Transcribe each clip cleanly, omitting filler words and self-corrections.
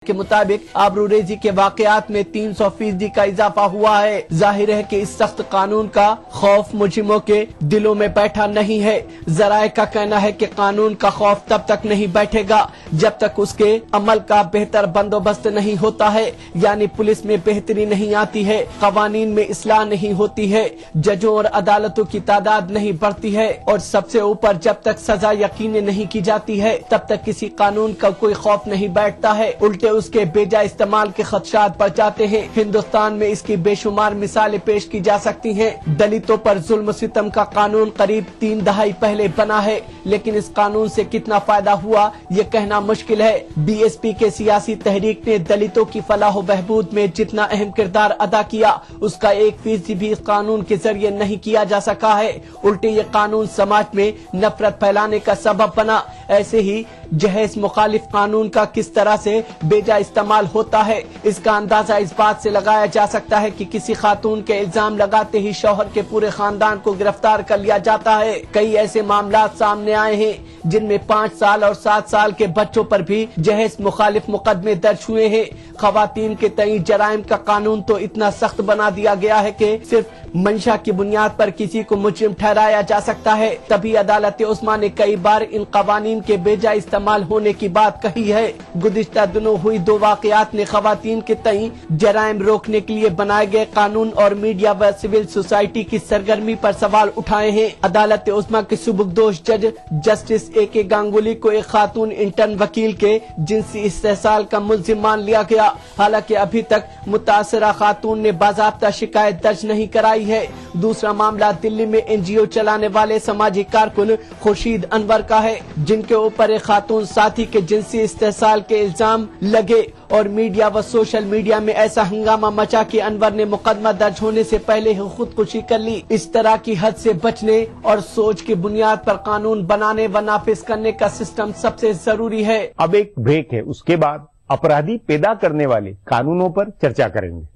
के मुताबिक आबरूरेजी के वाकयात में 300% का इजाफा हुआ है। जाहिर है कि इस सख्त कानून का खौफ मुजरिमों के दिलों में बैठा नहीं है। जराए का कहना है कि कानून का खौफ तब तक नहीं बैठेगा जब तक उसके अमल का बेहतर बंदोबस्त नहीं होता है, यानी पुलिस में बेहतरी नहीं आती है, कवानीन में इस्लाह नहीं होती है, जजों और अदालतों की तादाद नहीं बढ़ती है, और सबसे ऊपर जब तक सजा यकीनी नहीं की जाती है तब तक किसी कानून का कोई खौफ नहीं बैठता है। उल्टे उसके बेजा इस्तेमाल के खदशात बढ़ जाते हैं। हिंदुस्तान में इसकी बेशुमार मिसालें पेश की जा सकती हैं। दलितों पर जुल्म सितम का कानून करीब 3 दहाई पहले बना है, लेकिन इस कानून से कितना फायदा हुआ ये कहना मुश्किल है। बीएसपी के सियासी तहरीक ने दलितों की फलाह बहबूद में जितना अहम किरदार अदा किया उसका 1% भी इस कानून के जरिए नहीं किया जा सका है। उल्टे ये कानून समाज में नफरत फैलाने का सबब बना। ऐसे ही जहेज मुखालिफ कानून का किस तरह से बेजा इस्तेमाल होता है इसका अंदाजा इस बात से लगाया जा सकता है कि किसी खातून के इल्जाम लगाते ही शौहर के पूरे खानदान को गिरफ्तार कर लिया जाता है। कई ऐसे मामला सामने आए हैं जिनमें 5 साल और 7 साल के बच्चों पर भी जहेज मुखालिफ मुकदमे दर्ज हुए हैं। खवातीन के तई जराइम का कानून तो इतना सख्त बना दिया गया है कि सिर्फ मंशा की बुनियाद पर किसी को मुजरिम ठहराया जा सकता है। तभी अदालत उस्मा ने कई बार इन कवानीन के बेजा इस्तेमाल होने की बात कही है। गुज़िश्ता दिनों हुई 2 वाक़यात ने खवातीन के तई जराइम रोकने के लिए बनाए गए कानून और मीडिया व सिविल सोसाइटी की सरगर्मी पर सवाल उठाए हैं। अदालत उस्मा के सुबुकदोश जज जस्टिस AK गांगुली को एक खातून इंटर्न वकील के जिनसी इस्तेहसाल का मुल्जिम मान लिया गया। हालांकि अभी तक मुतासरा खातून ने बाज़ाब्ता शिकायत दर्ज नहीं कराई है। दूसरा मामला दिल्ली में NGO चलाने वाले समाजी कारकुन खुर्शीद अनवर का है, जिनके ऊपर एक खातून साथी के जिनसी इस्तेहसाल के इल्जाम लगे और मीडिया व सोशल मीडिया में ऐसा हंगामा मचा कि अनवर ने मुकदमा दर्ज होने से पहले ही खुदकुशी कर ली। इस तरह की हद से बचने और सोच की बुनियाद पर कानून बनाने व नाफिज करने का सिस्टम सबसे जरूरी है। अब एक ब्रेक है, उसके बाद अपराधी पैदा करने वाले कानूनों पर चर्चा करेंगे।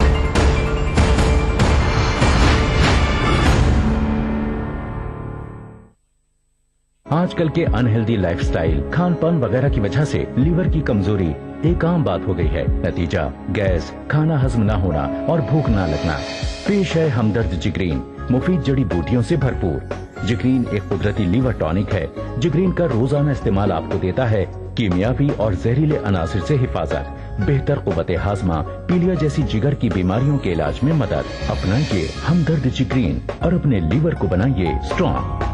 आजकल के अनहेल्दी लाइफस्टाइल, खान पान वगैरह की वजह से लीवर की कमजोरी एक आम बात हो गई है। नतीजा गैस, खाना हजम न होना और भूख न लगना। पेश है हमदर्द जिग्रीन, मुफीद जड़ी बूटियों से भरपूर। जिग्रीन एक कुदरती लीवर टॉनिक है। जिग्रीन का रोजाना इस्तेमाल आपको देता है कीमियावी और जहरीले अनासिर से हिफाजत, बेहतर कुव्वत हाजमा, पीलिया जैसी जिगर की बीमारियों के इलाज में मदद। अपनाइए हमदर्द जिग्रीन और अपने लीवर को बनाइए स्ट्रॉन्ग।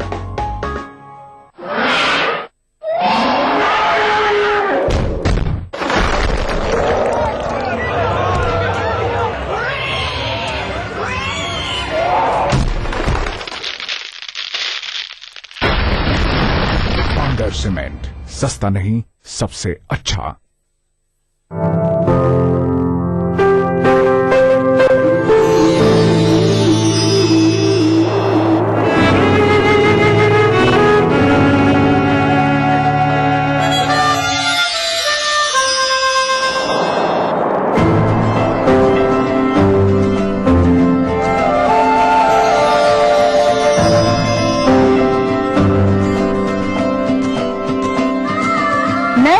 सीमेंट सस्ता नहीं, सबसे अच्छा।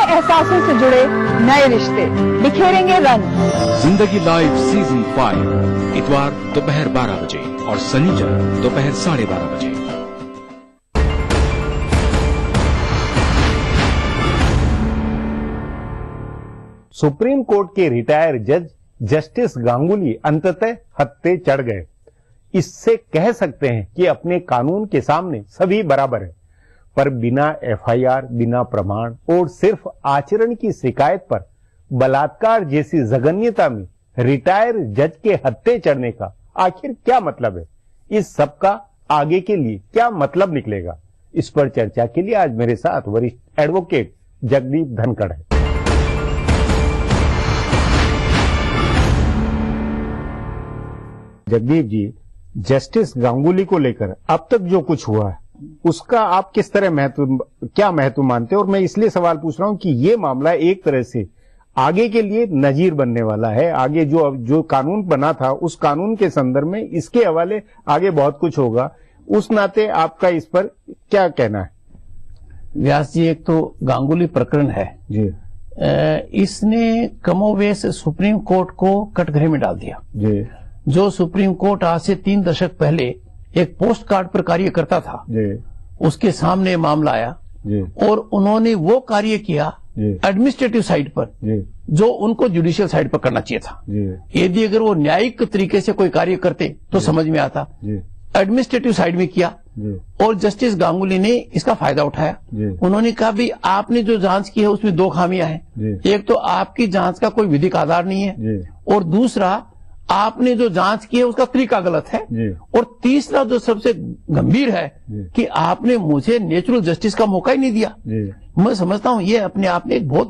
एहसासों से जुड़े नए रिश्ते बिखेरेंगे रंग। जिंदगी लाइव सीजन 5 इतवार दोपहर 12 बजे और शनिवार दोपहर 12:30 बजे। सुप्रीम कोर्ट के रिटायर जज जस्टिस गांगुली अंततः हत्थे चढ़ गए। इससे कह सकते हैं कि अपने कानून के सामने सभी बराबर है, पर बिना FIR, बिना प्रमाण और सिर्फ आचरण की शिकायत पर बलात्कार जैसी जघन्यता में रिटायर जज के हत्थे चढ़ने का आखिर क्या मतलब है? इस सब का आगे के लिए क्या मतलब निकलेगा? इस पर चर्चा के लिए आज मेरे साथ वरिष्ठ एडवोकेट जगदीप धनखड़ है। जगदीप जी, जस्टिस गांगुली को लेकर अब तक जो कुछ हुआ है उसका आप किस तरह क्या महत्व मानते हैं? और मैं इसलिए सवाल पूछ रहा हूं कि ये मामला एक तरह से आगे के लिए नजीर बनने वाला है। आगे जो कानून बना था उस कानून के संदर्भ में इसके हवाले आगे बहुत कुछ होगा। उस नाते आपका इस पर क्या कहना है? व्यास जी, एक तो गांगुली प्रकरण है जी, اس نے کم و بیش سپریم کورٹ کو کٹگرے میں ڈال دیا. جی جو سپریم کورٹ آج سے 3 دشک پہلے ایک پوسٹ کارڈ پر کاریہ کرتا تھا, جی اس کے سامنے معاملہ آیا جی اور انہوں نے وہ کاریہ کیا جی ایڈمنسٹریٹو سائٹ پر جی جو ان کو جوڈیشل سائٹ پر کرنا چاہیے تھا. جی یدی اگر وہ نیائک طریقے سے کوئی کاریہ کرتے تو سمجھ میں آتا. جی ایڈمنسٹریٹو سائٹ میں کیا جی اور جسٹس گانگولی نے اس کا فائدہ اٹھایا. جی انہوں نے کہا بھی آپ نے جو جانچ کی ہے اس میں 2 خامیاں ہیں. جی ایک تو آپ کی جانچ کا کوئی ودھک آدھار نہیں ہے, جی اور دوسرا آپ نے جو جانچ کی ہے اس کا طریقہ غلط ہے, جی اور تیسرا جو سب سے گمبھیر ہے جی کہ آپ نے مجھے نیچرل جسٹس کا موقع ہی نہیں دیا. جی میں سمجھتا ہوں یہ اپنے آپ میں ایک بہت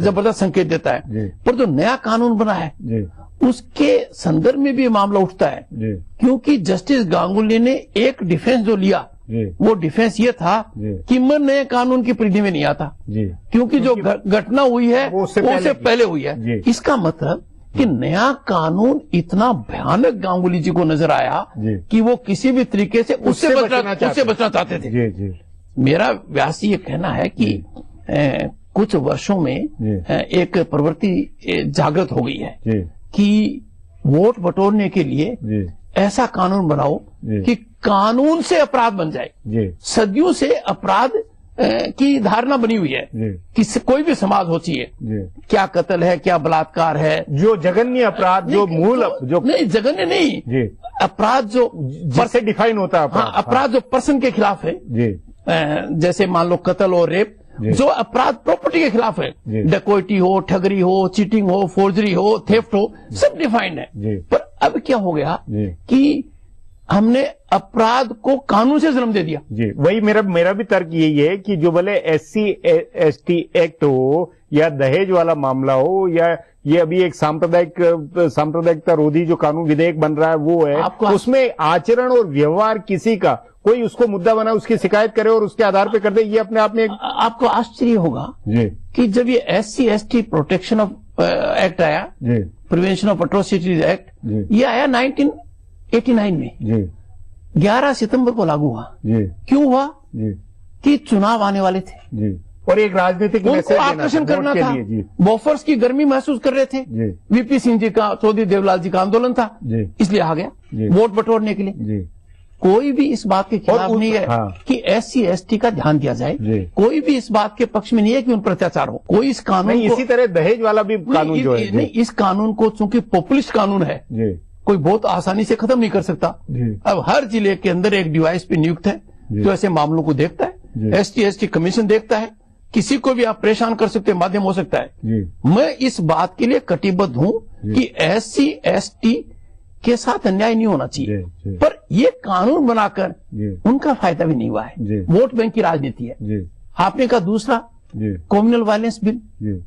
زبردست سنکیت دیتا ہے. جی پر جو نیا قانون بنا ہے جی اس کے سندرب میں بھی یہ معاملہ اٹھتا ہے, جی کیونکہ جسٹس گانگولی نے ایک ڈیفینس جو لیا جی وہ ڈیفینس یہ تھا جی کہ میں نئے قانون کی پریڈی میں نہیں آتا, جی کیونکہ جو گھٹنا ہوئی ہے وہ اس سے وہ اس سے پہلے پہلے ہوئی ہے. جی. اس کا مطلب کہ نیا قانون اتنا بھیانک گانگولی جی کو نظر آیا جی. کہ وہ کسی بھی طریقے سے اس سے بچنا چاہتے تھے. جی جی میرا ویاسی یہ کہنا ہے کہ کچھ ورشوں میں جی. ایک پرورتی جاگرت ہو گئی ہے جی کہ ووٹ بٹورنے کے لیے جی ایسا قانون بناؤ جی. کہ قانون سے اپرادھ بن جائے. جی صدیوں سے اپرادھ کی دھارنا بنی ہوئی ہے جی کہ کوئی بھی سماج ہوتی ہے, جی کیا قتل ہے, کیا بلاತ್ಕಾರ ہے, جو جگنی اپرادھ جو مول جو نہیں جگن نہیں, جی اپرادھ جو جس سے ڈیفائن ہوتا ہے ہاں اپرادھ جو پرسن کے خلاف ہے, جی جیسے مان لو قتل اور ریپ, جی. جو اپرادھ پراپرٹی کے خلاف ہے, جی. ڈکوئٹی ہو, ٹھگری ہو, چیٹنگ ہو, فورجری ہو, تھیفٹ ہو, سب ڈیفائنڈ ہے. جی. پر اب کیا ہو گیا جی. کہ ہم نے اپرادھ کو قانون سے جنم دے دیا. جی وہی میرا بھی ترک یہی ہے کہ جو بھلے SC/ST ایکٹ ہو یا دہیج والا معاملہ ہو یا یہ ابھی ایک سامپردائکتا رودھی جو قانون ودھیک بن رہا ہے وہ ہے, اس میں آچرن اور ویوہار کسی کا کوئی اس کو مدعا بنا اس کی شکایت کرے اور اس کے آدھار پہ کر دے, یہ اپنے آپ میں آپ کو آشچर्य ہوگا جی کہ جب یہ SC/ST پروٹیکشن آف ایکٹ آیا, جی پریونشن آف اٹروسٹیز ایکٹ, جی یہ آیا 1989 میں, جی 11 ستمبر کو لاگو ہوا. جی کیوں ہوا؟ جی کہ چناؤ آنے والے تھے, جی اور ایک راجنیتک ان میسج کو دینا آکرشن تھا کرنا ووٹ کے تھا, لیے. جی بوفرس کی گرمی محسوس کر رہے تھے, جی وی پی سنگھ جی کا, چودھری دیولال جی کا آندولن تھا, جی اس لیے آ گیا جی. ووٹ بٹورنے کے لیے. جی کوئی بھی اس بات کے خلاف نہیں ہے ہاں. کہ SC/ST کا دھیان دیا جائے, جی. کوئی بھی اس بات کے پکش میں نہیں ہے کہ ان پر اتیاچار ہو. کوئی اس قانون نہیں, کو اسی طرح دہیج والا بھی قانون جو ہے نہیں, اس قانون کو چونکہ پاپولسٹ قانون ہے, جی کوئی بہت آسانی سے ختم نہیں کر سکتا. جی اب ہر ضلع کے اندر ایک ڈیوائس پہ نیوکت ہے جی. جو ایسے معاملوں کو دیکھتا ہے, جی. ST/ST کمیشن دیکھتا ہے, کسی کو بھی آپ پریشان کر سکتے ہیں, مادھیم ہو سکتا ہے. جی میں اس بات کے لیے کٹیبدھ ہوں جی. کہ SC/ST کے ساتھ انیائے نہیں ہونا چاہیے, جی. جی. پر یہ قانون بنا کر جی ان کا فائدہ بھی نہیں ہوا ہے. جی. ووٹ بینک کی راجنیتی ہے. جی آپ نے کہا دوسرا جی کمیونل وائلنس بل, جی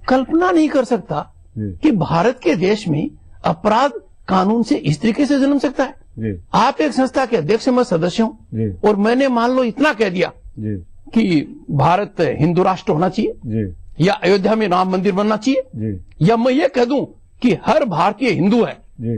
کلپنا نہیں کر سکتا جی کہ بھارت کے دیش میں اپرادھ قانون سے اس طریقے سے جنم سکتا ہے. جی آپ ایک سنستھا کے ادھیکش میں سدسیہ ہوں, جی اور میں نے مان لو اتنا کہہ دیا جی کہ بھارت ہندو راشٹر ہونا چاہیے, جی یا ایودھیا میں رام مندر بننا چاہیے, جی یا میں یہ کہہ دوں کہ ہر بھارتی ہندو ہے, جی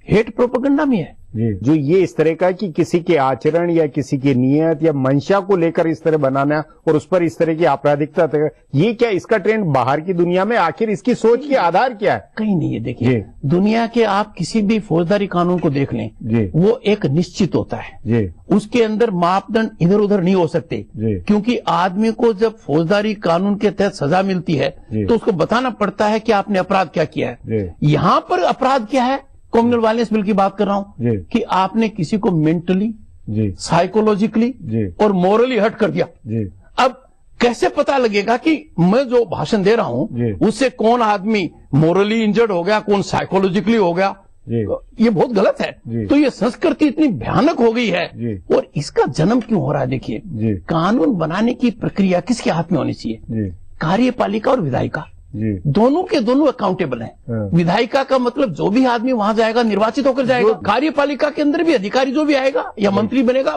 ہیٹ پروپیگنڈا میں ہے. جی جو یہ اس طرح کا کہ کسی کے آچرن یا کسی کی نیت یا منشا کو لے کر اس طرح بنانا اور اس پر اس طرح کی آپرادکتا, یہ کیا اس کا ٹرینڈ باہر کی دنیا میں آخر اس کی سوچ کے آدھار کیا ہے؟ کہیں نہیں ہے. دیکھیے جی. دنیا کے آپ کسی بھی فوجداری قانون کو دیکھ لیں, جی وہ ایک نشچت ہوتا ہے, جی اس کے اندر ماپدنڈ ادھر ادھر نہیں ہو سکتے, جی کیونکہ آدمی کو جب فوجداری قانون کے تحت سزا ملتی ہے جی. تو اس کو بتانا پڑتا ہے کہ آپ نے اپرادھ کیا کیا ہے. جی یہاں پر اپرادھ کیا ہے, کمیونل وائلنس بل کی بات کر رہا ہوں, جی کہ آپ نے کسی کو مینٹلی, جی سائیکولوجیکلی جی اور مورلی ہرٹ کر دیا. جی اب کیسے پتا لگے گا کہ میں جو بھاشن دے رہا ہوں جی. اس سے کون آدمی مورلی انجرڈ ہو گیا, کون سائیکولوجیکلی ہو گیا؟ جی یہ بہت غلط ہے. جی. تو یہ سنسکرتی اتنی بھیانک ہو گئی ہے, جی. اور اس کا جنم کیوں ہو رہا ہے؟ دیکھیے, جی قانون بنانے کی پرکریا کس کے ہاتھ میں ہونی چاہیے؟ جی کاریہ پالیکا اور ودھائکا, جی دونوں کے دونوں اکاؤنٹیبل ہیں. ہاں. ودھائکا کا مطلب جو بھی آدمی وہاں جائے گا نروچت ہو کر جائے گا, کاریہ پالیکا کے اندر بھی ادھیکاری جو بھی آئے گا یا منتری بنے گا.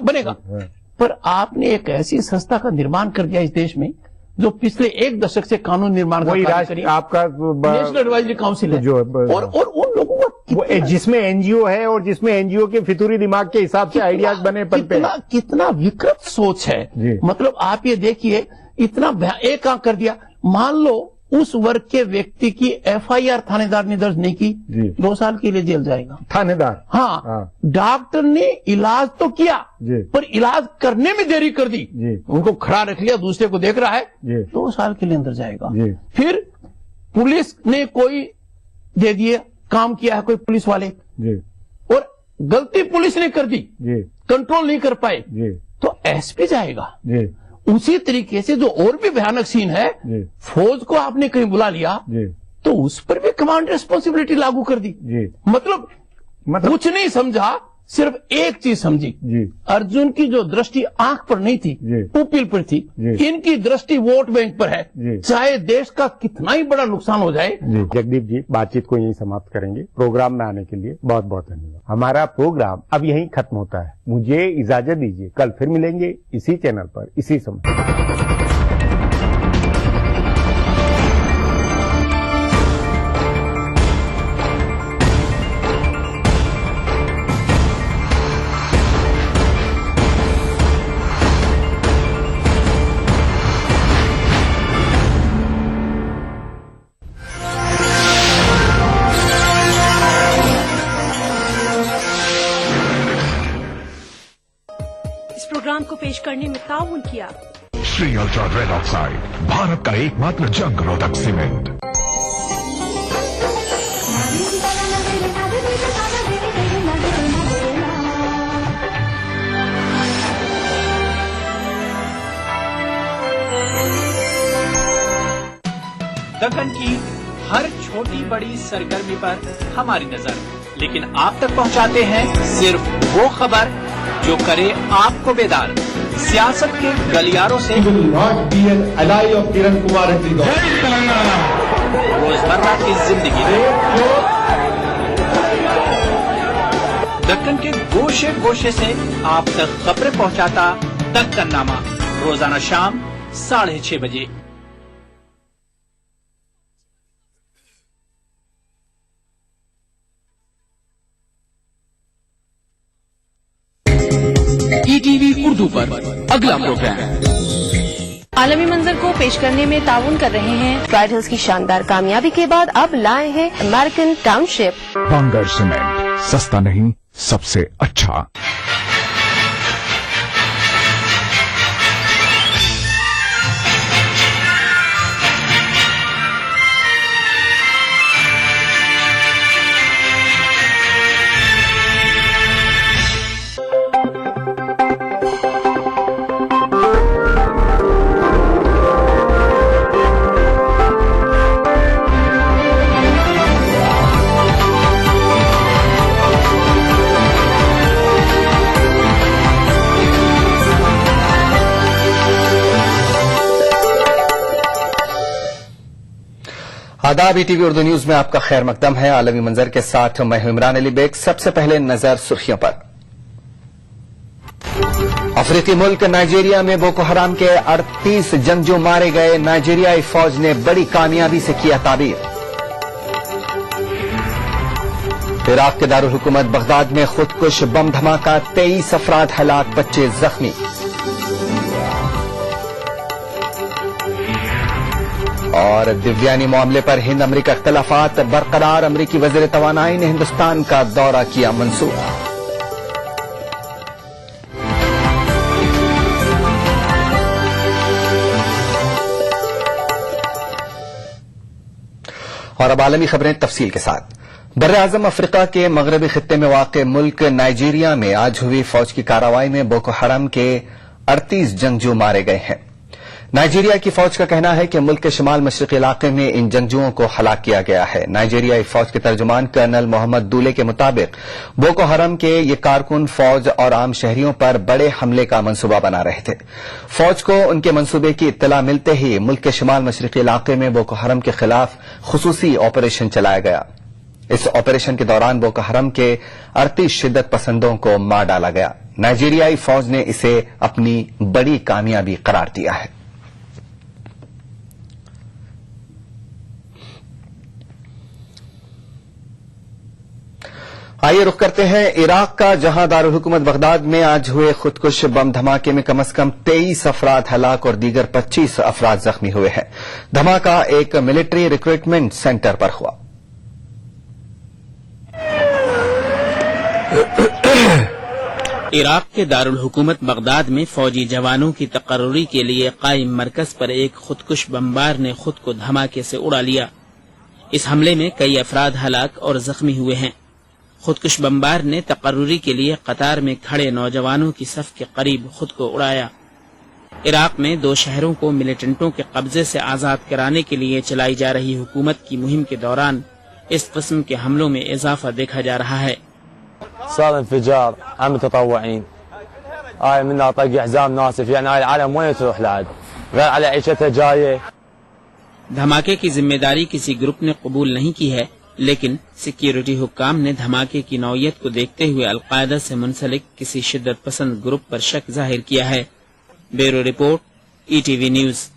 ہاں. پر آپ نے ایک ایسی سنستھا کا نرمان کر دیا اس دیش میں جو پچھلے 1 دشک سے قانون نرمان کا کام کری, آپ کا نیشنل ایڈوائزری کاؤنسل ہے, جو اور ان لوگوں کا جس میں NGO ہے اور جس میں NGO کے فطوری دماغ کے حساب سے آئیڈیاز بنے پلتے ہیں. کتنا وکرت سوچ ہے. جی. مطلب آپ یہ دیکھیے, اتنا ایک کام کر دیا. مان لو उस वर्ग के व्यक्ति की एफआईआर थानेदार ने दर्ज नहीं की, जी। 2 साल के लिए जेल जाएगा। थानेदार। हाँ, डॉक्टर ने इलाज तो किया जी। पर इलाज करने में देरी कर दी, जी। उनको खड़ा रख लिया, दूसरे को देख रहा है, जी। 2 साल के लिए अंदर जाएगा। जी। फिर पुलिस ने कोई दे दिए, काम किया है कोई पुलिस वाले, जी। और गलती पुलिस ने कर दी, जी। कंट्रोल नहीं कर पाए, जी। तो एसपी जाएगा। जी। उसी तरीके से जो और भी भयानक सीन है, जी। फौज को आपने कहीं बुला लिया जी। तो उस पर भी कमांड रिस्पॉन्सिबिलिटी लागू कर दी। जी। मतलब कुछ नहीं समझा, सिर्फ एक चीज समझी। जी। अर्जुन की जो दृष्टि आंख पर नहीं थी, जी। पुपिल पर थी, जी। इनकी दृष्टि वोट बैंक पर है, जी। चाहे देश का कितना ही बड़ा नुकसान हो जाए। जी जगदीप जी, बातचीत को यहीं समाप्त करेंगे। प्रोग्राम में आने के लिए बहुत बहुत धन्यवाद। हमारा प्रोग्राम अब यहीं खत्म होता है, मुझे इजाजत दीजिए। कल फिर मिलेंगे इसी चैनल पर, इसी समय। इस प्रोग्राम को पेश करने में ताउन किया Shri ultra red oxide, Bharat का एकमात्र जंग रोधक सीमेंट। दक्कन की हर छोटी बड़ी सरगर्मी पर हमारी नजर, लेकिन आप तक पहुंचाते हैं सिर्फ वो खबर जो करे आपको बेदार। सियासत के गलियारों से रोजमर्रा की जिंदगी दक्कन के गोशे गोशे से आप तक खबरें पहुंचाता दक्कन नामा, रोजाना शाम 6:30 बजे। ईटीवी उर्दू पर अगला प्रोग्राम आलमी मंजर को पेश करने में ताउन कर रहे हैं। ट्राइड हिल्स की शानदार कामयाबी के बाद अब लाए हैं अमेरिकन टाउनशिप। बंगर सीमेंट, सस्ता नहीं सबसे अच्छा। आदाब, ईटीवी उर्दू न्यूज में आपका खैर मकदम है। आलमी मंजर के साथ मैं हूं इमरान अली बेग। सबसे पहले नजर सुर्खियों पर। अफ्रीकी मुल्क नाइजीरिया में बोको हराम के 38 जंगजू मारे गए। नाइजीरियाई फौज ने बड़ी कामयाबी से किया ताबीर। इराक के दारुल हुकूमत बगदाद में खुदकुश बम धमाका, 23 अफराद हलाक, 25 जख्मी। और दिव्यानी मामले पर हिंद अमरीका इख्तलाफात बरकरार। अमरीकी वज़ीर तवानाई ने हिंदुस्तान का दौरा किया मंसूख। और अब आलमी खबरें तफसील के साथ। बर्रे आजम अफ्रीका के मगरबी खित्ते में वाक़ मुल्क नाइजीरिया में आज हुई फौज की कार्रवाई में बोको हराम के 38 जंगजू मारे गए हैं। नाइजीरिया की फौज का कहना है कि मुल्क के शिमाल मशरक़ी इलाके में इन जंगजुओं को हलाक किया गया है। नाइजीरियाई फौज के तर्जुमान कर्नल मोहम्मद दूले के मुताबिक बोको हरम के ये कारकुन फौज और आम शहरियों पर बड़े हमले का मंसूबा बना रहे थे। फौज को उनके मंसूबे की इत्तला मिलते ही मुल्क के शिमाल मशरक़ी इलाके में बोको हरम के खिलाफ खुसूसी ऑपरेशन चलाया गया। इस ऑपरेशन के दौरान बोको हरम के 38 शिद्दत पसंदों को मार डाला गया। नाइजीरियाई फौज ने इसे अपनी बड़ी कामयाबी करार दिया है। آئیے رخ کرتے ہیں عراق کا، جہاں دارالحکومت بغداد میں آج ہوئے خودکش بم دھماکے میں کم از کم 23 افراد ہلاک اور دیگر 25 افراد زخمی ہوئے ہیں۔ دھماکہ ایک ملٹری ریکروٹمنٹ سینٹر پر ہوا۔ عراق کے دارالحکومت بغداد میں فوجی جوانوں کی تقرری کے لیے قائم مرکز پر ایک خودکش بمبار نے خود کو دھماکے سے اڑا لیا۔ اس حملے میں کئی افراد ہلاک اور زخمی ہوئے ہیں۔ خودکش بمبار نے تقرری کے لیے قطار میں کھڑے نوجوانوں کی صف کے قریب خود کو اڑایا۔ عراق میں 2 شہروں کو ملیٹنٹوں کے قبضے سے آزاد کرانے کے لیے چلائی جا رہی حکومت کی مہم کے دوران اس قسم کے حملوں میں اضافہ دیکھا جا رہا ہے۔ صار انفجار عن متطوعين منها طق حزام ناسف يعني هاي العالم وين تروح لعد غير على عيشتها جايه۔ دھماکے کی ذمہ داری کسی گروپ نے قبول نہیں کی ہے، لیکن سیکیورٹی حکام نے دھماکے کی نوعیت کو دیکھتے ہوئے القاعدہ سے منسلک کسی شدت پسند گروپ پر شک ظاہر کیا ہے۔ Bureau report, ETV news.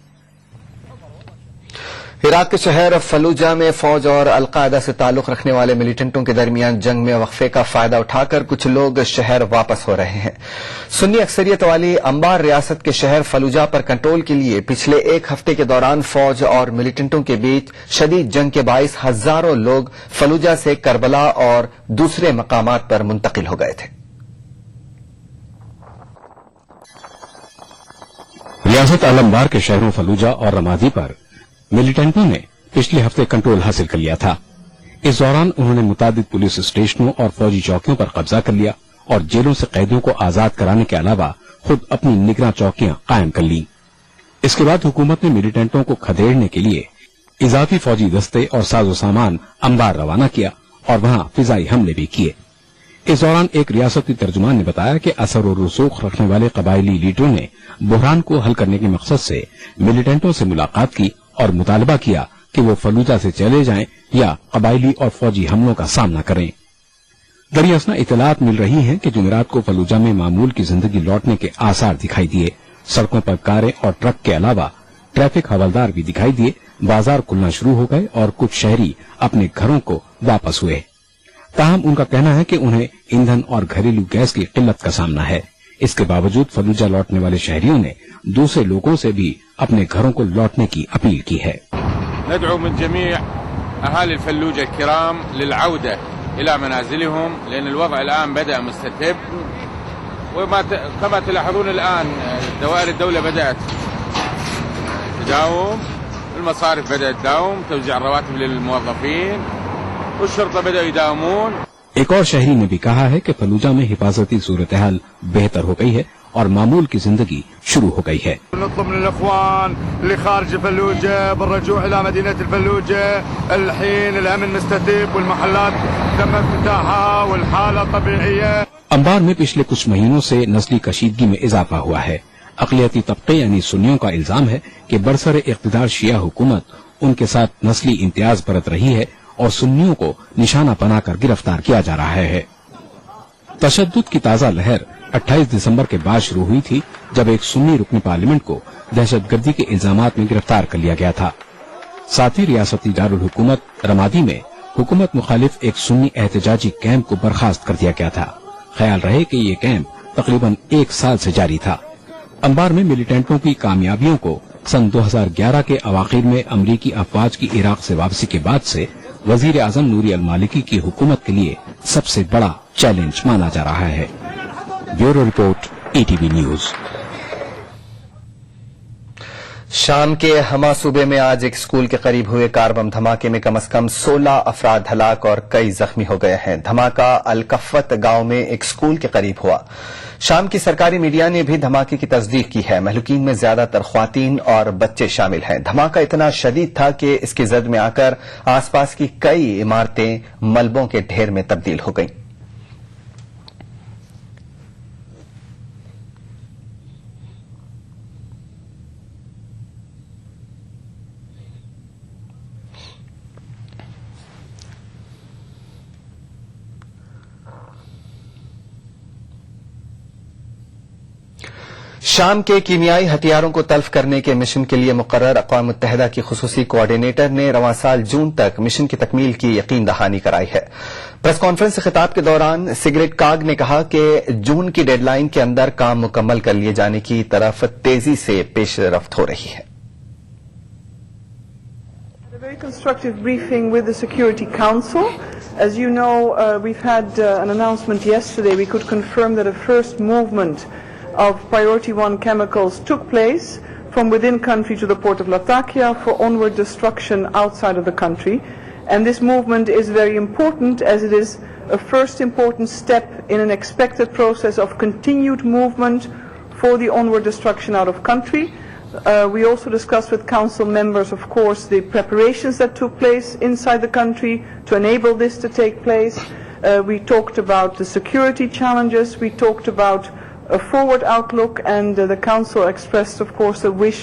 Iraq کے شہر فلوجہ میں فوج اور القاعدہ سے تعلق رکھنے والے ملیٹنٹوں کے درمیان جنگ میں وقفے کا فائدہ اٹھا کر کچھ لوگ شہر واپس ہو رہے ہیں۔ سنی اکثریت والی انبار ریاست کے شہر فلوجہ پر کنٹرول کے لیے پچھلے ایک ہفتے کے دوران فوج اور ملیٹنٹوں کے بیچ شدید جنگ کے باعث ہزاروں لوگ فلوجہ سے کربلا اور دوسرے مقامات پر منتقل ہو گئے تھے۔ ریاست الانبار کے شہروں فلوجہ اور رمادی پر ملیٹنٹوں نے پچھلے ہفتے کنٹرول حاصل کر لیا تھا۔ اس دوران انہوں نے متعدد پولیس اسٹیشنوں اور فوجی چوکیوں پر قبضہ کر لیا اور جیلوں سے قیدیوں کو آزاد کرانے کے علاوہ خود اپنی نگراں چوکیاں قائم کر لیں۔ اس کے بعد حکومت نے ملیٹنٹوں کو کھدیڑنے کے لیے اضافی فوجی دستے اور ساز و سامان انبار روانہ کیا اور وہاں فضائی حملے بھی کیے۔ اس دوران ایک ریاستی ترجمان نے بتایا کہ اثر و رسوخ رکھنے والے قبائلی لیڈروں نے بحران کو حل کرنے کے مقصد سے ملیٹنٹوں سے ملاقات کی اور مطالبہ کیا کہ وہ فلوجہ سے چلے جائیں یا قبائلی اور فوجی حملوں کا سامنا کریں۔ دریاسنا اطلاعات مل رہی ہیں کہ جمعرات کو فلوجہ میں معمول کی زندگی لوٹنے کے آثار دکھائی دیے۔ سڑکوں پر کاریں اور ٹرک کے علاوہ ٹریفک حوالدار بھی دکھائی دیے، بازار کھلنا شروع ہو گئے اور کچھ شہری اپنے گھروں کو واپس ہوئے۔ تاہم ان کا کہنا ہے کہ انہیں ایندھن اور گھریلو گیس کی قلت کا سامنا ہے۔ اس کے باوجود فلوجہ لوٹنے والے شہریوں نے دوسرے لوگوں سے بھی اپنے گھروں کو لوٹنے کی اپیل کی ہے۔ ندعو من جميع أهالي الفلوجة الكرام للعودة إلى منازلهم لأن الوضع الآن بدأ مستتب، كما تلاحظون الآن دوائر الدولة بدأت تداوم، المصارف بدأت تداوم، توزيع الرواتب للموظفين والشرطة بدأوا يداومون۔ ایک اور شہری نے بھی کہا ہے کہ فلوجہ میں حفاظتی صورتحال بہتر ہو گئی ہے اور معمول کی زندگی شروع ہو گئی ہے۔ نطلب من الاخوان اللي خارج فلوجة بالرجوع الى مدينة الفلوجة، الحين الامن مستتب والمحلات تم افتتاحها والحالة طبيعية۔ انبار میں پچھلے کچھ مہینوں سے نسلی کشیدگی میں اضافہ ہوا ہے۔ اقلیتی طبقے یعنی سنیوں کا الزام ہے کہ برسر اقتدار شیعہ حکومت ان کے ساتھ نسلی امتیاز برت رہی ہے اور سنیوں کو نشانہ بنا کر گرفتار کیا جا رہا ہے۔ تشدد کی تازہ لہر 28 دسمبر کے بعد شروع ہوئی تھی جب ایک سنی رکن پارلیمنٹ کو دہشت گردی کے الزامات میں گرفتار کر لیا گیا تھا۔ ساتھ ہی ریاستی دارالحکومت رمادی میں حکومت مخالف ایک سنی احتجاجی کیمپ کو برخاست کر دیا گیا تھا۔ خیال رہے کہ یہ کیمپ تقریباً 1 سال سے جاری تھا۔ انبار میں ملیٹنٹوں کی کامیابیوں کو سن 2011 کے اواخر میں امریکی افواج کی عراق سے واپسی کے بعد سے وزیر اعظم نوری المالکی کی حکومت کے لیے سب سے بڑا چیلنج مانا جا رہا ہے۔ Bureau report, ETV news. شام کے ہما صوبے میں آج ایک اسکول کے قریب ہوئے کار بم دھماکے میں کم از کم 16 افراد ہلاک اور کئی زخمی ہو گئے ہیں۔ دھماکہ الکفت گاؤں میں ایک اسکول کے قریب ہوا۔ شام کی سرکاری میڈیا نے بھی دھماکے کی تصدیق کی ہے۔ مہلوکین میں زیادہ تر خواتین اور بچے شامل ہیں۔ دھماکہ اتنا شدید تھا کہ اس کی زد میں آ کر آس پاس کی کئی عمارتیں ملبوں کے ڈھیر میں تبدیل ہو گئیں۔ شام کے کیمیائی ہتھیاروں کو تلف کرنے کے مشن کے لیے مقرر اقوام متحدہ کی خصوصی کوآرڈینیٹر نے رواں سال جون تک مشن کی تکمیل کی یقین دہانی کرائی ہے. پریس کانفرنس سے خطاب کے دوران سگریٹ کاگ نے کہا کہ جون کی ڈیڈ لائن کے اندر کام مکمل کر لیے جانے کی طرف تیزی سے پیش رفت ہو رہی ہے. A very constructive briefing with the Security Council. As you know, we've had an announcement yesterday. We could confirm that a first movement of Priority 1 chemicals took place from within country to the port of Latakia for onward destruction outside of the country. And this movement is very important as it is a first important step in an expected process of continued movement for the onward destruction out of country. We also discussed with Council members, of course, the preparations that took place inside the country to enable this to take place. We talked about the security challenges. We talked about a forward outlook, and the Council expressed, of course, a wish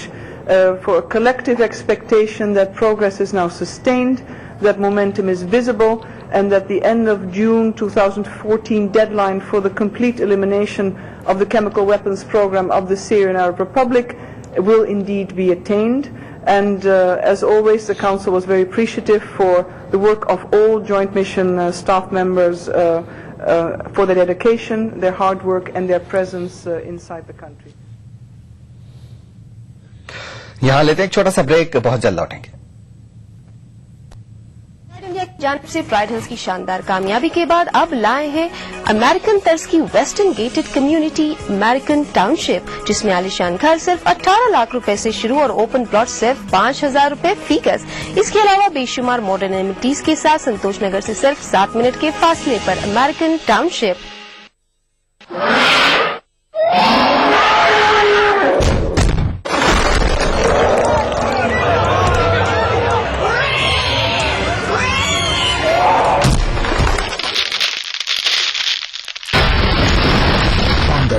for a collective expectation that progress is now sustained, that momentum is visible, and that the end of June 2014 deadline for the complete elimination of the chemical weapons program of the Syrian Arab Republic will indeed be attained. And as always, the Council was very appreciative for the work of all Joint Mission staff members for their dedication, their hard work and their presence inside the country. یہاں لیتے ہیں ایک چھوٹا سا break, بہت جلد لوٹیں گے. India کی جانب سے فرائیڈ ہلز کی شاندار کامیابی کے بعد اب لائے ہیں امریکن طرز کی western gated community American township, جس میں عالیشان گھر صرف 18 لاکھ روپے سے شروع اور اوپن پلاٹ صرف 5,000 روپے فی گز. اس کے علاوہ بے شمار ماڈرن ایمنٹیز کے ساتھ سنتوش نگر سے صرف 7 منٹ کے فاصلے پر امریکن ٹاؤن شپ.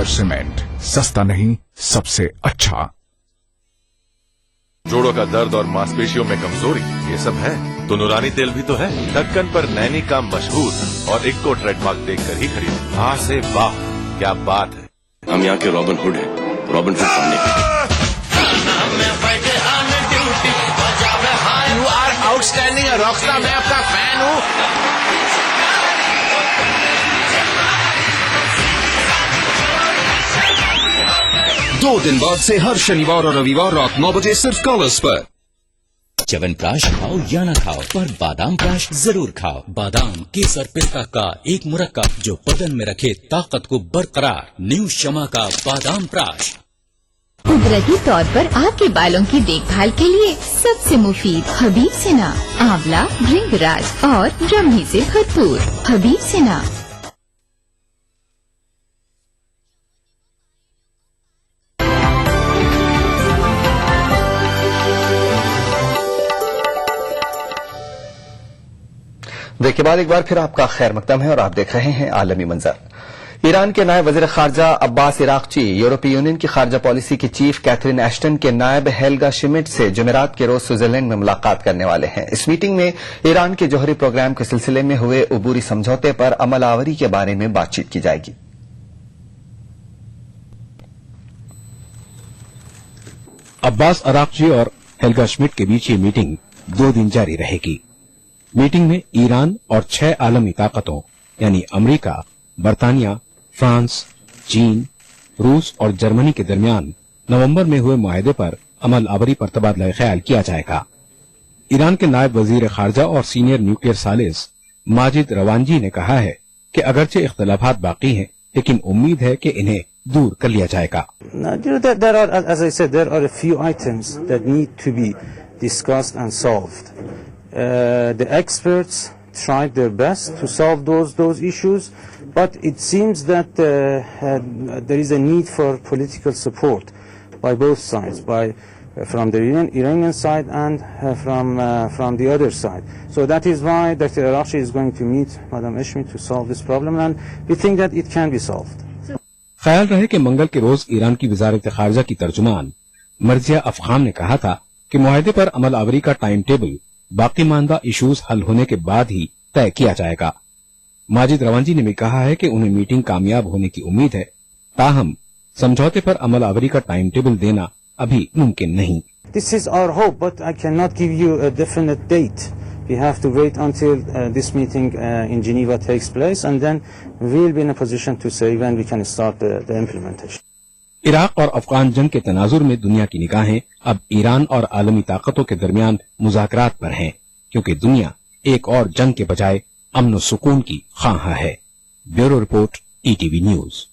सीमेंट सस्ता नहीं सबसे अच्छा. जोड़ों का दर्द और मांसपेशियों में कमजोरी, ये सब है तो नूरानी तेल भी तो है. ढक्कन पर नैनी का मशहूर और इक्को ट्रेडमार्क देखकर ही खरीदो. हाँ से वाह, क्या बात है. हम यहाँ के रॉबिन हुड हैं. रॉबिन हुड सामने. You are outstanding rockstar. मैं आपका फैन हूँ. दो दिन बाद से हर शनिवार और रविवार रात 9 बजे सिर्फ कॉलर्स पर. च्यवनप्राश खाओ या ना खाओ, पर बादाम प्राश जरूर खाओ. बादाम केसर पिस्ता का एक मुरक्कब जो बदन में रखे ताकत को बरकरार. न्यू शमा का बादाम प्राश कुदरती तौर पर आपके बालों की देखभाल के लिए सबसे मुफीद हबीब सेना. आंवला, भृंगराज और ब्रह्मी से भरपूर हबीब सेना. ब्रेक के बाद एक बार फिर आपका खैर मकदम है और आप देख रहे हैं आलमी मंजर. ईरान के नायब वजीर खारजा अब्बास इराक्ची यूरोपीय यूनियन की खारजा पॉलिसी की चीफ कैथरीन एश्टन के नायब हेल्गा शिमिट से जुमेरात के रोज स्विट्जरलैंड में मुलाकात करने वाले हैं. इस मीटिंग में ईरान के जौहरी प्रोग्राम के सिलसिले में हुए अबूरी समझौते पर अमल आवरी के बारे में बातचीत की जाएगी. अब्बास अराक्ची और हेल्गा शिमिट के बीच ये मीटिंग 2 दिन जारी रहेगी. मीटिंग में ईरान और 6 आलमी ताकतों यानी अमेरिका, बरतानिया, फ्रांस, चीन, रूस और जर्मनी के दरमियान नवंबर में हुए मुआहदे पर अमल आवरी पर तबादला ख्याल किया जाएगा. ईरान के नायब वजीर खारजा और सीनियर न्यूक्लियर सालिस माजिद रवानजी ने कहा है कि अगरचे इख्तलाफात बाकी हैं, लेकिन उम्मीद है कि इन्हें दूर कर लिया जाएगा. As I said, there are a few items that need to be discussed and solved. The experts tried their best to solve those issues, but it seems that there is a need for political support by both sides, from the Iranian side and from the other side. So that is why Dr. Arakchi is going to meet Madam Eshmi to solve this problem, and we think that it can be solved. ख्याल रहे कि मंगल के रोज Iran की वजारत खारजा की तर्जुमान मर्जिया अफखान ने कहा था कि मुआहदे पर अमल आवरी का टाइम टेबल बाकी मानदा इश्यूज हल होने के बाद ही तय किया जाएगा. माजिद रवानजी ने भी कहा है कि उन्हें मीटिंग कामयाब होने की उम्मीद है, ताहम समझौते पर अमल आवरी का टाइम टेबल देना अभी मुमकिन नहीं। This is our hope, but I cannot give you a definite date. We have to wait until this meeting in Geneva takes place, and then we will be in a position to say when we can start the implementation. Iraq और अफगान जंग के तनाजुर में दुनिया की निगाहें अब Iran और आलमी ताकतों के दरमियान मुज़ाकरात पर हैं, क्योंकि दुनिया एक और जंग के बजाय अमन और सुकून की ख्वाह है। Bureau report, ETV news.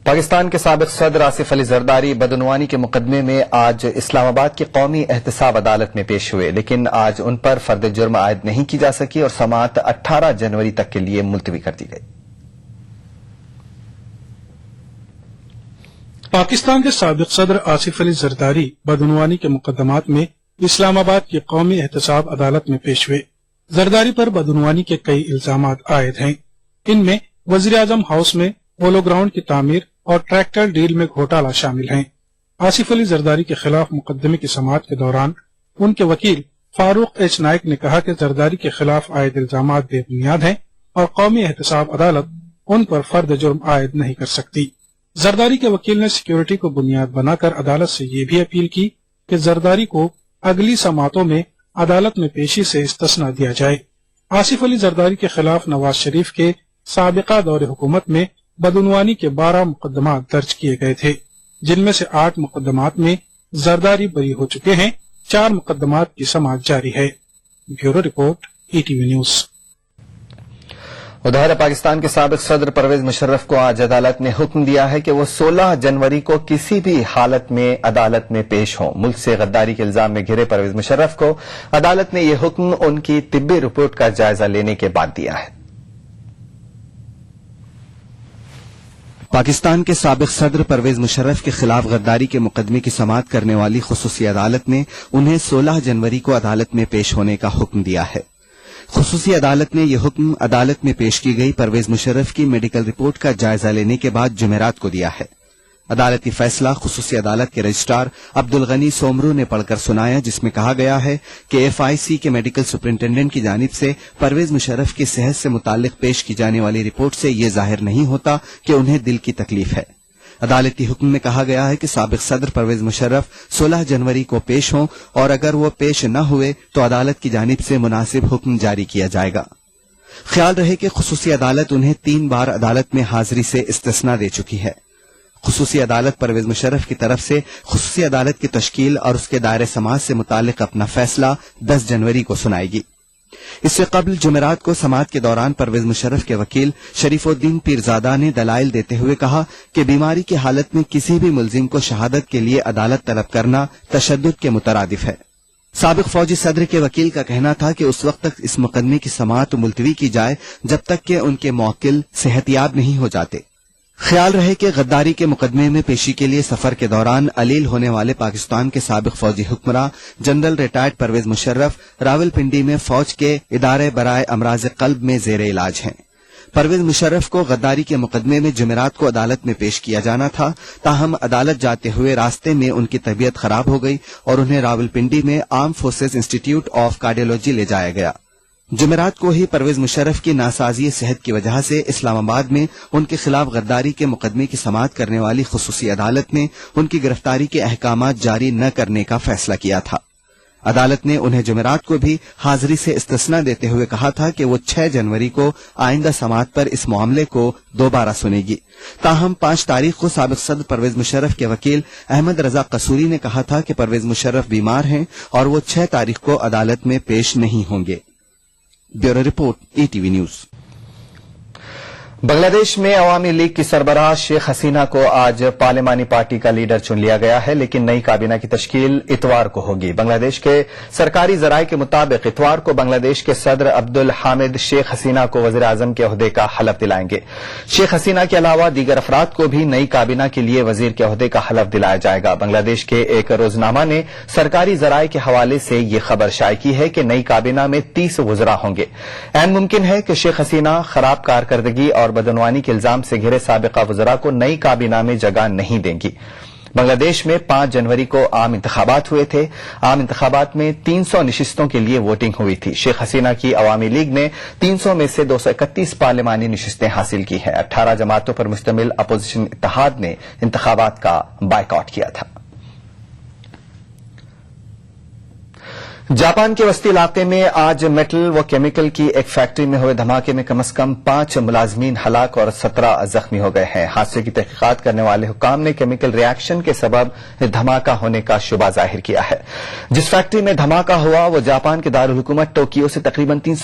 Pakistan के साबिक सदर आसिफ अली जरदारी बदनवानी के मुकदमे में आज इस्लामाबाद की कौमी एहतसाब अदालत में पेश हुए, लेकिन आज उन पर फर्द जुर्म आयद नहीं की जा सकी और समाअत 18 जनवरी तक के लिए मुलतवी कर दी गई। पाकिस्तान के साबिक सदर आसिफ अली जरदारी बदनवानी के मुकदमात में इस्लामाबाद की कौमी एहतसाब अदालत में पेश हुए। जरदारी पर बदनवानी के कई इल्जामात आयद हैं। इनमें वजीर आजम हाउस में पोलो ग्राउंड की तामीर और ट्रैक्टर डील में घोटाला शामिल हैं। आसिफ अली जरदारी के खिलाफ मुकदमे की समाअत के दौरान उनके वकील फारूक एच नाइक ने कहा कि जरदारी के खिलाफ आयद इल्जामात बेबुनियाद हैं और कौमी एहतसाब अदालत उन पर फर्द जुर्म आयद नहीं कर सकती। जरदारी के वकील ने सिक्योरिटी को बुनियाद बनाकर अदालत से ये भी अपील की कि जरदारी को अगली समाअतों में अदालत में पेशी से इस्तिस्ना दिया जाए। आसिफ अली जरदारी के खिलाफ नवाज शरीफ के साबिका दौरे हुकूमत में बदनवानी के 12 मुकदमात दर्ज किए गए थे, जिनमें से 8 मुकदमात में जरदारी बरी हो चुके हैं। 4 मुकदमात की समाअत जारी है। Bureau report, ETV news. उधर पाकिस्तान के साबिक सदर परवेज मुशर्रफ को आज अदालत ने हुक्म दिया है कि वो 16 जनवरी को किसी भी हालत में अदालत में पेश हों। मुल्क से गद्दारी के इल्जाम में घिरे परवेज मुशर्रफ को अदालत ने यह हुक्म उनकी तिब्बी रिपोर्ट का जायजा लेने के बाद दिया है। पाकिस्तान के साबिक सदर परवेज मुशर्रफ के खिलाफ गद्दारी के मुकदमे की समाअत करने वाली खुसूसी अदालत ने उन्हें 16 जनवरी को अदालत में पेश होने का हुक्म दिया है। खुसूसी अदालत ने यह हुक्म अदालत में पेश की गई परवेज मुशर्रफ की मेडिकल रिपोर्ट का जायजा लेने के बाद जुमेरात को दिया है। अदालती फैसला खुसूसी अदालत के रजिस्ट्रार अब्दुल गनी सोमरू ने पढ़कर सुनाया, जिसमें कहा गया है कि FIC के मेडिकल सुपरिंटेंडेंट की जानिब से परवेज मुशर्रफ की सेहत से मुताल्लिक पेश की जाने वाली रिपोर्ट से यह जाहिर नहीं होता कि उन्हें दिल की तकलीफ है। अदालती हुक्म में कहा गया है कि साबिक सदर परवेज मुशर्रफ 16 जनवरी को पेश हों और अगर वो पेश न हुए तो अदालत की जानिब से मुनासिब हुक्म जारी किया जाएगा। ख्याल रहे कि खुसूसी अदालत उन्हें 3 बार अदालत में हाजिरी से इस्तिस्ना दे चुकी है। खुसूसी अदालत परवेज मुशर्रफ की तरफ से खुसूसी अदालत की तश्कील और उसके दायरे समाज से मुतालिक अपना फैसला 10 जनवरी को सुनाएगी। इससे कबल जुमेरात को समाअत के दौरान परवेज मुशर्रफ के वकील शरीफुद्दीन पीरजादा ने दलाइल देते हुए कहा कि बीमारी की हालत में किसी भी मुलजिम को शहादत के लिए अदालत तलब करना तशद्दुद के मुतरादिफ है। साबिक फौजी सदर के वकील का कहना था कि उस वक्त तक इस मुकदमे की समाअत मुलतवी की जाए जब तक कि उनके मौकिल सेहतियाब नहीं हो जाते। ख्याल रहे कि गद्दारी के मुकदमे में पेशी के लिए सफर के दौरान अलील होने वाले पाकिस्तान के साबिक फौजी हुक्मरान जनरल रिटायर्ड परवेज मुशर्रफ रावलपिंडी में फौज के इदारे बराए अमराज कल्ब में जेर इलाज हैं। परवेज मुशर्रफ को गद्दारी के मुकदमे में जुमेरात को अदालत में पेश किया जाना था, ताहम अदालत जाते हुए रास्ते में उनकी तबीयत खराब हो गई और उन्हें रावलपिंडी में arm forces institute of cardiology ले जाया गया। जुमेरात को ही परवेज मुशर्रफ की नासाजी सेहत की वजह से इस्लामाबाद में उनके खिलाफ गद्दारी के मुकदमे की समाअत करने वाली खुसूसी अदालत ने उनकी गिरफ्तारी के अहकामात जारी न करने का फैसला किया था। अदालत ने उन्हें जुमेरात को भी हाजिरी से इस्तिस्ना देते हुए कहा था कि वो 6 जनवरी को आइंदा समाअत पर इस मामले को दोबारा सुनेगी। ताहम 5 तारीख को साबिक सदर परवेज मुशर्रफ के वकील अहमद रजा कसूरी ने कहा था कि परवेज मुशर्रफ बीमार हैं और वो 6 तारीख को अदालत में पेश नहीं होंगे। Bureau report, ETV news. Bangladesh में अवामी लीग की सरबराह शेख हसीना को आज पार्लिमानी पार्टी का लीडर चुन लिया गया है, लेकिन नई काबीना की तश्कील इतवार को होगी। बांग्लादेश के सरकारी जराये के मुताबिक इतवार को बांग्लादेश के सदर अब्दुल हामिद शेख हसीना को वजीर आजम के ओहदे का हलफ दिलाएंगे। शेख हसीना के अलावा दीगर अफराद को भी नई काबीना के लिए वजीर के ओहदे का हलफ दिलाया जाएगा। बांग्लादेश के एक रोजनामा ने सरकारी जराये के हवाले से ये खबर शाये की है कि नई काबीना में 30 वज़रा होंगे। ऐन मुमकिन है कि शेख हसीना खराब कारकर्दगी और बदनवानी के इल्जाम से घिरे साबिका वज़रा को नई काबीना में जगह नहीं देंगी। بنگلہ دیش میں 5 جنوری کو عام انتخابات ہوئے تھے. عام انتخابات میں 300 نشستوں کے لیے ووٹنگ ہوئی تھی. شیخ حسینہ کی عوامی لیگ نے 300 میں سے 231 پارلیمانی نشستیں حاصل کی ہیں. 18 جماعتوں پر مشتمل اپوزیشن اتحاد نے انتخابات کا بائیکاٹ کیا تھا. جاپان کے وسطی علاقے میں آج میٹل و کیمیکل کی ایک فیکٹری میں ہوئے دھماکے میں کم از کم 5 ملازمین ہلاک اور 17 زخمی ہو گئے ہیں. حادثے کی تحقیقات کرنے والے حکام نے کیمیکل ری ایکشن کے سبب دھماکہ ہونے کا شبہ ظاہر کیا ہے. جس فیکٹری میں دھماکہ ہوا وہ جاپان کے دارالحکومت ٹوکیو سے تقریباً 300